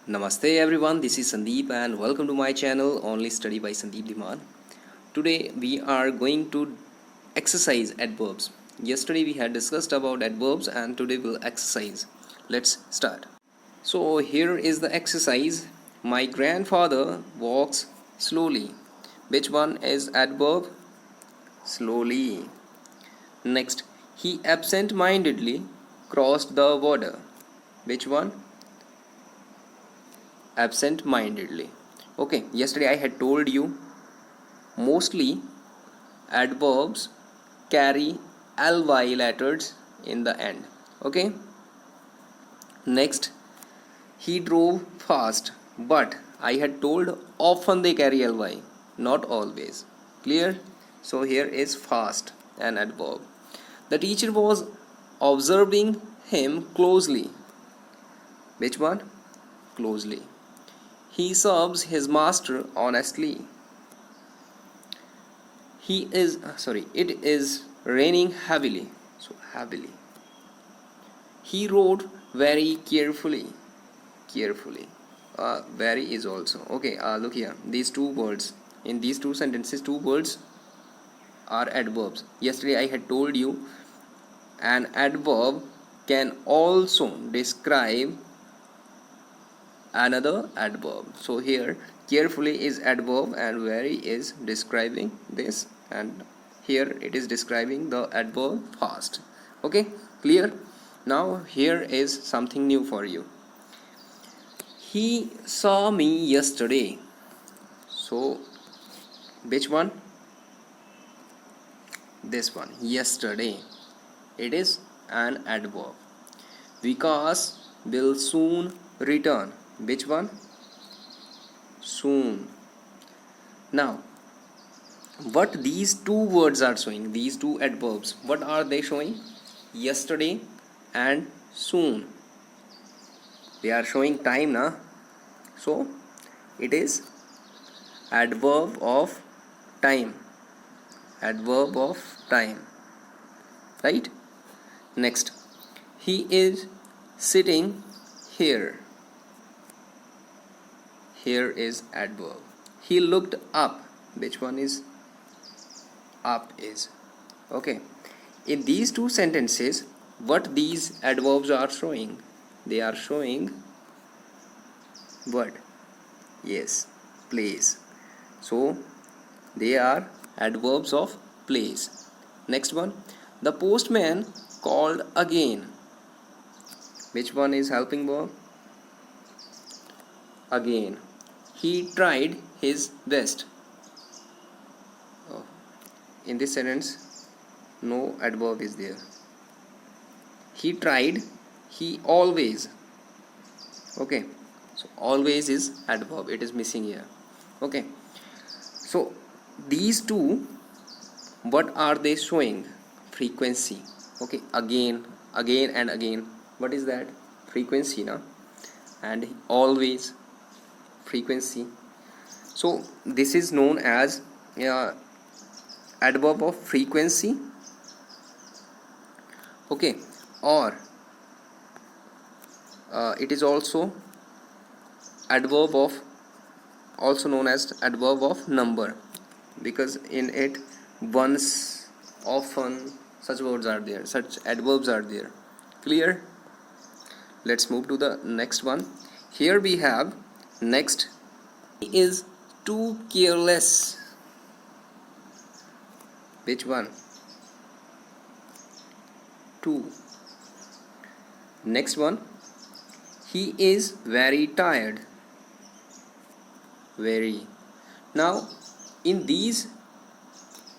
Namaste everyone, this is Sandeep and welcome to my channel Only Study by Sandeep Diman. Today we are going to exercise adverbs. Yesterday we had discussed about adverbs and today we'll exercise. Let's start. So here is the exercise. My grandfather walks slowly. Which one is adverb? Slowly. Next, he absent-mindedly crossed the border. Which one? Absent-mindedly. Okay, yesterday I had told you mostly adverbs carry ly letters in the end. Okay, next, he drove fast, but I had told often they carry ly, not always. Clear? So here is fast, an adverb. The teacher was observing him closely. Which one? Closely. He serves his master honestly. It is raining heavily. So heavily. He wrote very carefully. Carefully. Very is also. Okay, look here. These two words. In these two sentences, two words are adverbs. Yesterday I had told you an adverb can also describe another adverb. So here carefully is adverb and very is describing this, and here it is describing the adverb fast. Okay, clear? Now here is something new for you. He saw me yesterday. So which one? This one, yesterday. It is an adverb. Vikas will soon return. Which one? Soon. Now, what these two words are showing, these two adverbs, what are they showing? Yesterday and soon. They are showing time, na? So, it is adverb of time. Adverb of time. Right? Next, he is sitting here. Here is adverb. He looked up. Which one is up is? Okay. In these two sentences, what these adverbs are showing? They are showing what? Yes, place. So, they are adverbs of place. Next one. The postman called again. Which one is helping verb? Again. He tried his best. Oh, in this sentence, no adverb is there. He tried, he always. Okay, so always is adverb, it is missing here. Okay, so these two, what are they showing? Frequency. Okay, again, again and again. What is that? Frequency, na? And always, frequency. So this is known as adverb of frequency. Okay, or it is also adverb of, also known as adverb of number, because in it once, often, such words are there, such adverbs are there. Clear? Let's move to the next one. Here we have next, he is too careless. Which one? Too. Next one, he is very tired. Very. Now in these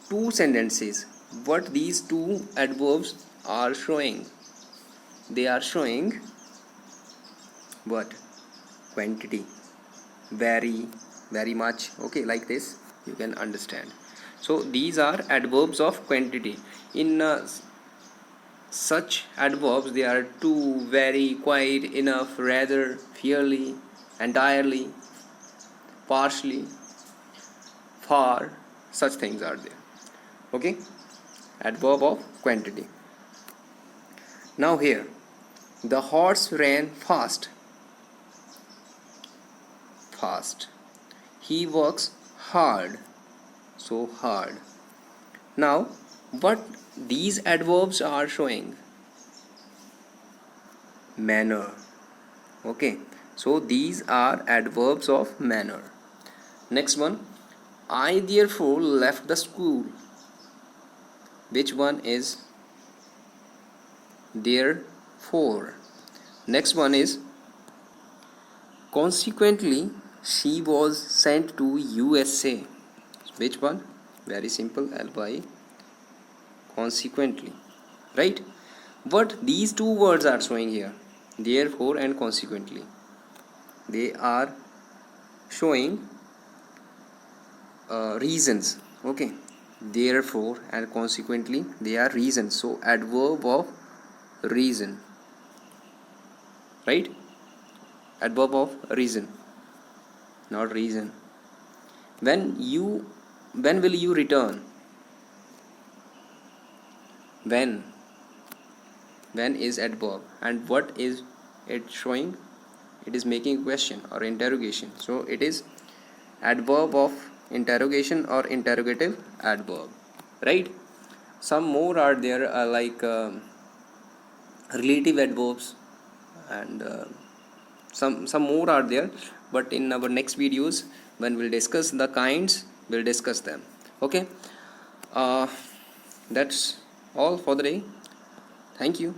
two sentences, what these two adverbs are showing? They are showing what? Quantity. Very, very much. Okay, like this you can understand. So these are adverbs of quantity. In such adverbs, they are too, very, quite, enough, rather, fairly, entirely, partially, far, such things are there. Okay, adverb of quantity. Now here, the horse ran fast. fast. He works hard. So hard. Now, what these adverbs are showing? Manner. Okay, so these are adverbs of manner. Next one, I therefore left the school. Which one is therefore? Next one is consequently she was sent to USA. Which one? Very simple, ly. Consequently, right? What these two words are showing here, therefore and consequently, they are showing reasons. Okay, therefore and consequently, they are reasons. So adverb of reason, right? Adverb of reason, not reason. When will you return? When is adverb, and what is it showing? It is making a question or interrogation, so it is adverb of interrogation or interrogative adverb, right? Some more are there, relative adverbs, and some more are there, but in our next videos when we'll discuss the kinds, we'll discuss them. Okay, uh, that's all for the day. Thank you.